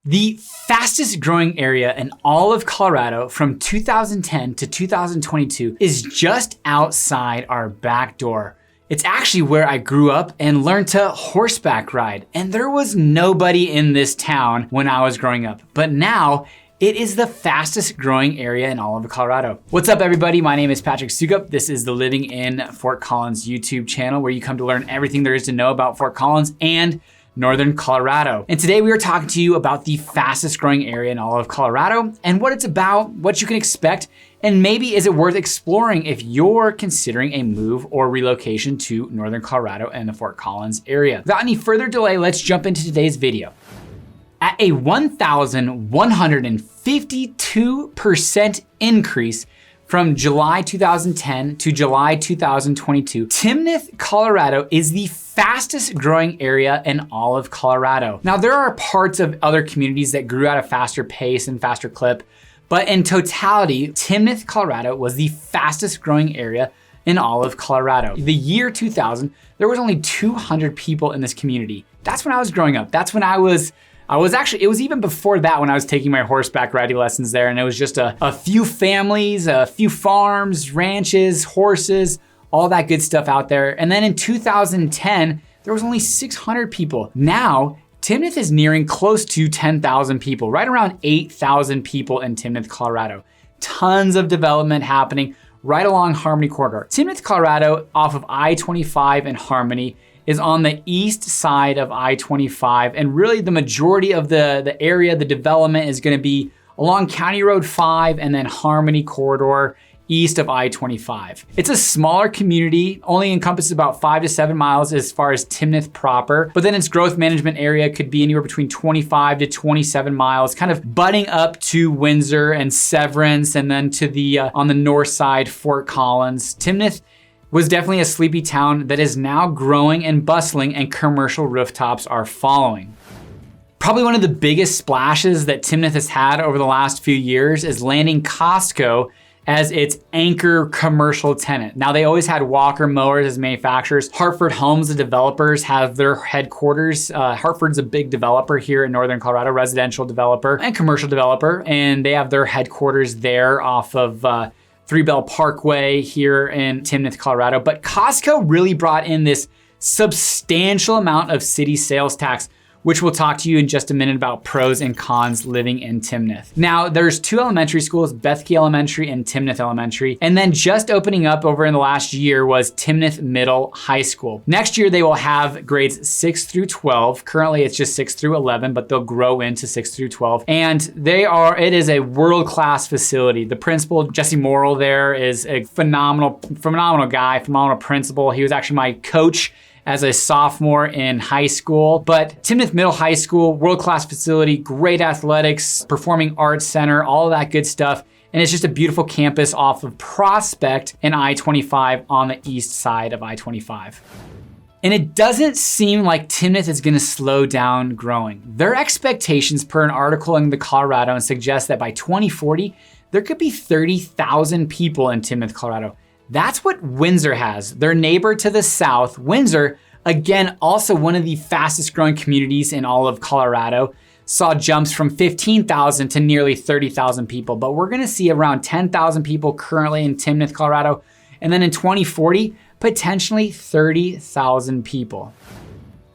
The fastest growing area in all of Colorado from 2010 to 2022 is just outside our back door. It's actually where I grew up and learned to horseback ride. And there was nobody in this town when I was growing up. But now it is the fastest growing area in all of Colorado. What's up, everybody? My name is Patrick Soukup. This is the Living in Fort Collins YouTube channel where you come to learn everything there is to know about Fort Collins and Northern Colorado. And today we are talking to you about the fastest growing area in all of Colorado and what it's about, what you can expect, and maybe is it worth exploring if you're considering a move or relocation to Northern Colorado and the Fort Collins area. Without any further delay, let's jump into today's video. At a 1,152% increase from July 2010 to July 2022, TIMNATH Colorado is the fastest growing area in all of Colorado. Now, there are parts of other communities that grew at a faster pace and faster clip, but in totality, TIMNATH Colorado was the fastest growing area in all of Colorado. The year 2000, there was only 200 people in this community. That's when I was growing up. That's when it was even before that when I was taking my horseback riding lessons there, and it was just a few families, a few farms, ranches, horses, all that good stuff out there. And then in 2010, there was only 600 people. Now, TIMNATH is nearing close to 10,000 people, right around 8,000 people in TIMNATH, Colorado. Tons of development happening right along Harmony Corridor. TIMNATH, Colorado, off of I-25 and Harmony, is on the east side of I-25, and really the majority of the area, the development is gonna be along County Road 5 and then Harmony Corridor east of I-25. It's a smaller community, only encompasses about 5 to 7 miles as far as TIMNATH proper, but then its growth management area could be anywhere between 25 to 27 miles, kind of butting up to Windsor and Severance, and then to the on the north side, Fort Collins. TIMNATH was definitely a sleepy town that is now growing and bustling, and commercial rooftops are following. Probably one of the biggest splashes that TIMNATH has had over the last few years is landing Costco as its anchor commercial tenant. Now, they always had Walker Mowers as manufacturers. Hartford Homes, the developers, have their headquarters. Hartford's a big developer here in Northern Colorado, residential developer and commercial developer, and they have their headquarters there off of Three Bell Parkway here in TIMNATH, Colorado. But Costco really brought in this substantial amount of city sales tax, which we'll talk to you in just a minute about pros and cons living in TIMNATH. Now, there's two elementary schools, Bethke Elementary and TIMNATH Elementary. And then just opening up over in the last year was TIMNATH Middle High School. Next year, they will have grades 6 through 12. Currently, it's just 6 through 11, but they'll grow into 6 through 12. And it is a world-class facility. The principal, Jesse Morrill there, is a phenomenal guy, phenomenal principal. He was actually my coach as a sophomore in high school. But TIMNATH Middle High School, world-class facility, great athletics, performing arts center, all of that good stuff. And it's just a beautiful campus off of Prospect and I-25 on the east side of I-25. And it doesn't seem like TIMNATH is gonna slow down growing. Their expectations per an article in the Colorado suggest that by 2040, there could be 30,000 people in TIMNATH, Colorado. That's what Windsor has. Their neighbor to the south, Windsor, again, also one of the fastest growing communities in all of Colorado, saw jumps from 15,000 to nearly 30,000 people. But we're gonna see around 10,000 people currently in TIMNATH, Colorado. And then in 2040, potentially 30,000 people.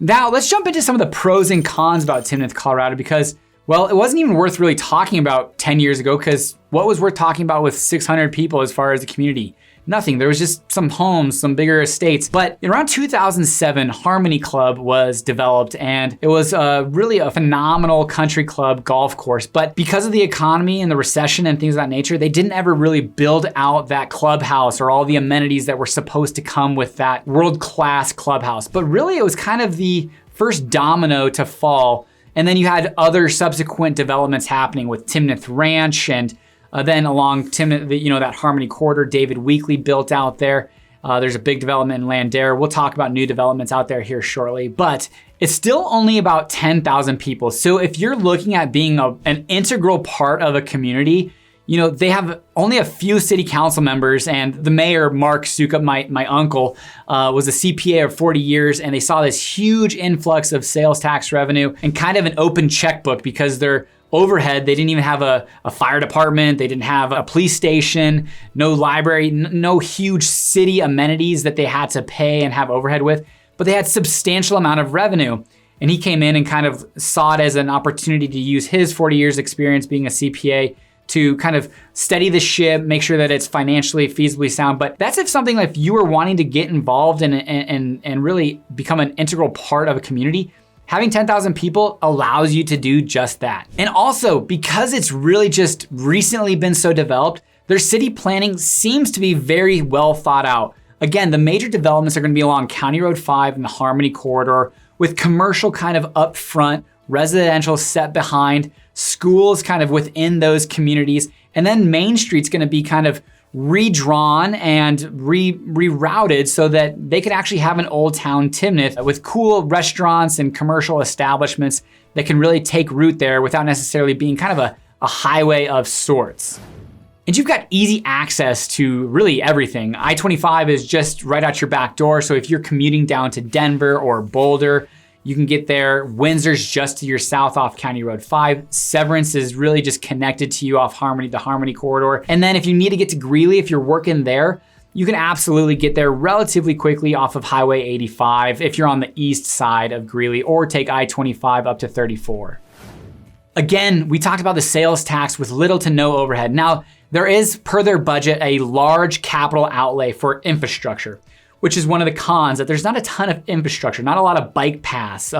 Now, let's jump into some of the pros and cons about TIMNATH, Colorado, because, well, it wasn't even worth really talking about 10 years ago, because what was worth talking about with 600 people as far as the community? Nothing. There was just some homes, some bigger estates. But around 2007, Harmony Club was developed, and it was really a phenomenal country club golf course. But because of the economy and the recession and things of that nature, they didn't ever really build out that clubhouse or all the amenities that were supposed to come with that world-class clubhouse. But really, it was kind of the first domino to fall. And then you had other subsequent developments happening with TIMNATH Ranch, and then along TIMNATH, that Harmony Corridor, David Weekley built out there. There's a big development in Landare. We'll talk about new developments out there here shortly, but it's still only about 10,000 people. So if you're looking at being an integral part of a community, they have only a few city council members, and the mayor, Mark Soukup, my uncle, was a CPA of 40 years, and they saw this huge influx of sales tax revenue and kind of an open checkbook because their overhead, they didn't even have a fire department, they didn't have a police station, no library, no huge city amenities that they had to pay and have overhead with, but they had substantial amount of revenue. And he came in and kind of saw it as an opportunity to use his 40 years experience being a CPA to kind of steady the ship, make sure that it's financially feasibly sound. But that's if you were wanting to get involved and really become an integral part of a community, having 10,000 people allows you to do just that. And also, because it's really just recently been so developed, their city planning seems to be very well thought out. Again, the major developments are gonna be along County Road 5 and the Harmony Corridor, with commercial kind of up front, residential set behind, schools kind of within those communities, and then Main Street's gonna be kind of redrawn and rerouted so that they could actually have an old town Timnath with cool restaurants and commercial establishments that can really take root there without necessarily being kind of a highway of sorts. And you've got easy access to really everything. I-25 is just right out your back door, so if you're commuting down to Denver or Boulder, you can get there. Windsor's just to your south off County Road 5. Severance is really just connected to you off the Harmony Corridor. And then if you need to get to Greeley, if you're working there, you can absolutely get there relatively quickly off of Highway 85 if you're on the east side of Greeley, or take I-25 up to 34. Again, we talked about the sales tax with little to no overhead. Now, there is, per their budget, a large capital outlay for infrastructure, which is one of the cons, that there's not a ton of infrastructure, not a lot of bike paths.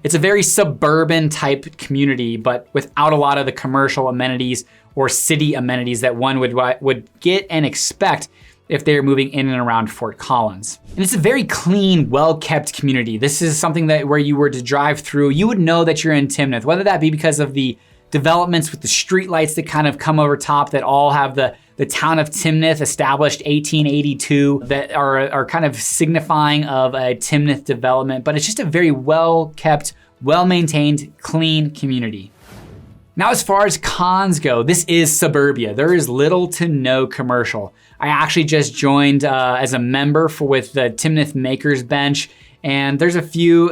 It's a very suburban type community, but without a lot of the commercial amenities or city amenities that one would get and expect if they're moving in and around Fort Collins. And it's a very clean, well-kept community. This is something that where you were to drive through, you would know that you're in Timnath, whether that be because of the developments with the street lights that kind of come over top that all have the town of Timnath established 1882 that are kind of signifying of a Timnath development, but it's just a very well-kept, well-maintained, clean community. Now, as far as cons go, this is suburbia. There is little to no commercial. I actually just joined as a member with the Timnath Makers Bench, and there's a few,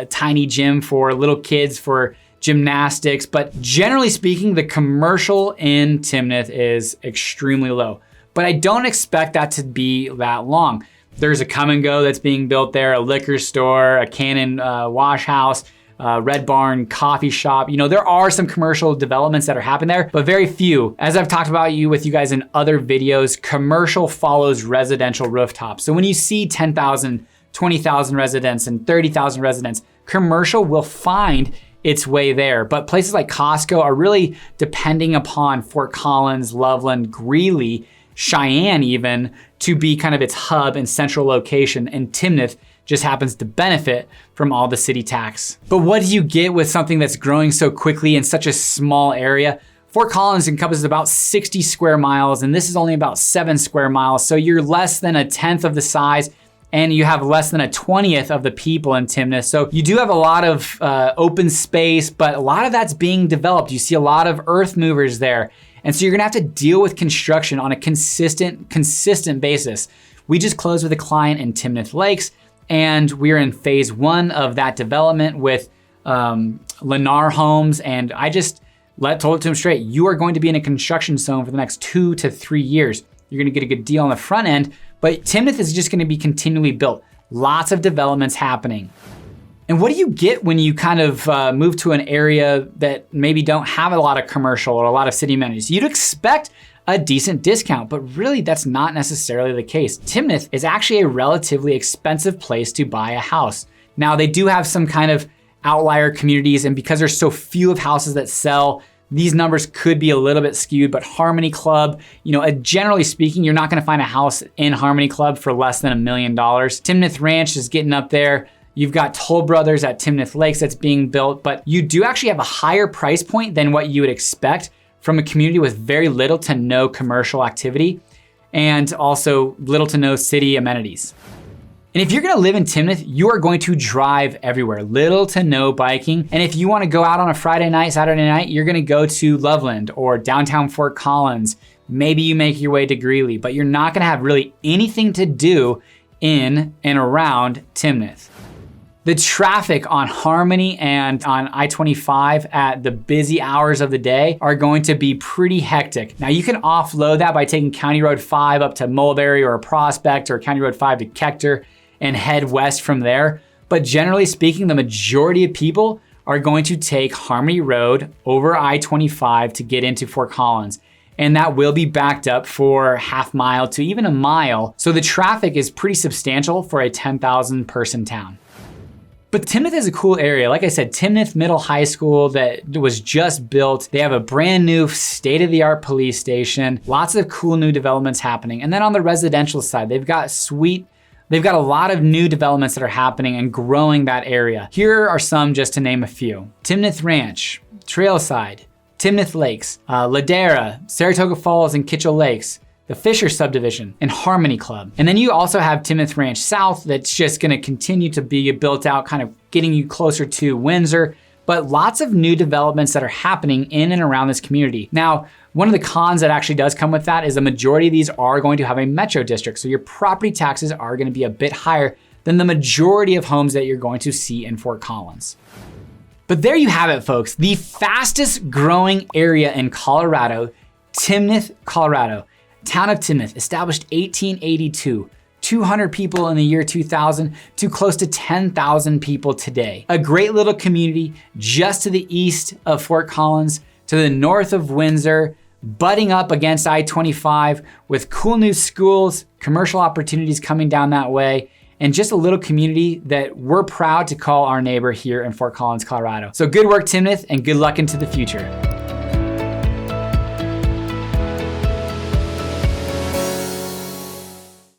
tiny gym for little kids for gymnastics, but generally speaking, the commercial in Timnath is extremely low. But I don't expect that to be that long. There's a Come and Go that's being built there, a liquor store, a Canon wash house, Red Barn coffee shop. There are some commercial developments that are happening there, but very few. As I've talked about with you guys in other videos, commercial follows residential rooftops. So when you see 10,000, 20,000 residents and 30,000 residents, commercial will find its way there. But places like Costco are really depending upon Fort Collins, Loveland, Greeley, Cheyenne even, to be kind of its hub and central location, and Timnath just happens to benefit from all the city tax. But what do you get with something that's growing so quickly in such a small area? Fort Collins encompasses about 60 square miles, and this is only about 7 square miles, so you're less than a tenth of the size, and you have less than a 20th of the people in Timnath. So you do have a lot of open space, but a lot of that's being developed. You see a lot of earth movers there. And so you're gonna have to deal with construction on a consistent basis. We just closed with a client in Timnath Lakes, and we're in phase 1 of that development with Lennar Homes, and I just told it to him straight, you are going to be in a construction zone for the next 2 to 3 years. You're gonna get a good deal on the front end, but Timnath is just gonna be continually built. Lots of developments happening. And what do you get when you kind of move to an area that maybe don't have a lot of commercial or a lot of city amenities? You'd expect a decent discount, but really that's not necessarily the case. Timnath is actually a relatively expensive place to buy a house. Now, they do have some kind of outlier communities, and because there's so few of houses that sell, these numbers could be a little bit skewed, but Harmony Club, generally speaking, you're not gonna find a house in Harmony Club for less than $1 million. Timnath Ranch is getting up there. You've got Toll Brothers at Timnath Lakes that's being built, but you do actually have a higher price point than what you would expect from a community with very little to no commercial activity and also little to no city amenities. And if you're gonna live in Timnath, you are going to drive everywhere, little to no biking. And if you wanna go out on a Friday night, Saturday night, you're gonna go to Loveland or downtown Fort Collins. Maybe you make your way to Greeley, but you're not gonna have really anything to do in and around Timnath. The traffic on Harmony and on I-25 at the busy hours of the day are going to be pretty hectic. Now you can offload that by taking County Road 5 up to Mulberry or Prospect, or County Road 5 to Kechter and head west from there. But generally speaking, the majority of people are going to take Harmony Road over I-25 to get into Fort Collins. And that will be backed up for half mile to even a mile. So the traffic is pretty substantial for a 10,000 person town. But Timnath is a cool area. Like I said, Timnath Middle High School that was just built. They have a brand new state-of-the-art police station, lots of cool new developments happening. And then on the residential side, they've got a lot of new developments that are happening and growing that area. Here are some just to name a few. Timnath Ranch, Trailside, Timnath Lakes, Ladera, Saratoga Falls and Kitchell Lakes, the Fisher subdivision, and Harmony Club. And then you also have Timnath Ranch South that's just gonna continue to be built out, kind of getting you closer to Windsor, but lots of new developments that are happening in and around this community. Now, one of the cons that actually does come with that is the majority of these are going to have a metro district, so your property taxes are gonna be a bit higher than the majority of homes that you're going to see in Fort Collins. But there you have it, folks. The fastest growing area in Colorado, Timnath, Colorado. Town of Timnath, established 1882, 200 people in the year 2000 to close to 10,000 people today. A great little community just to the east of Fort Collins, to the north of Windsor, butting up against I-25 with cool new schools, commercial opportunities coming down that way, and just a little community that we're proud to call our neighbor here in Fort Collins, Colorado. So good work, Timnath, and good luck into the future.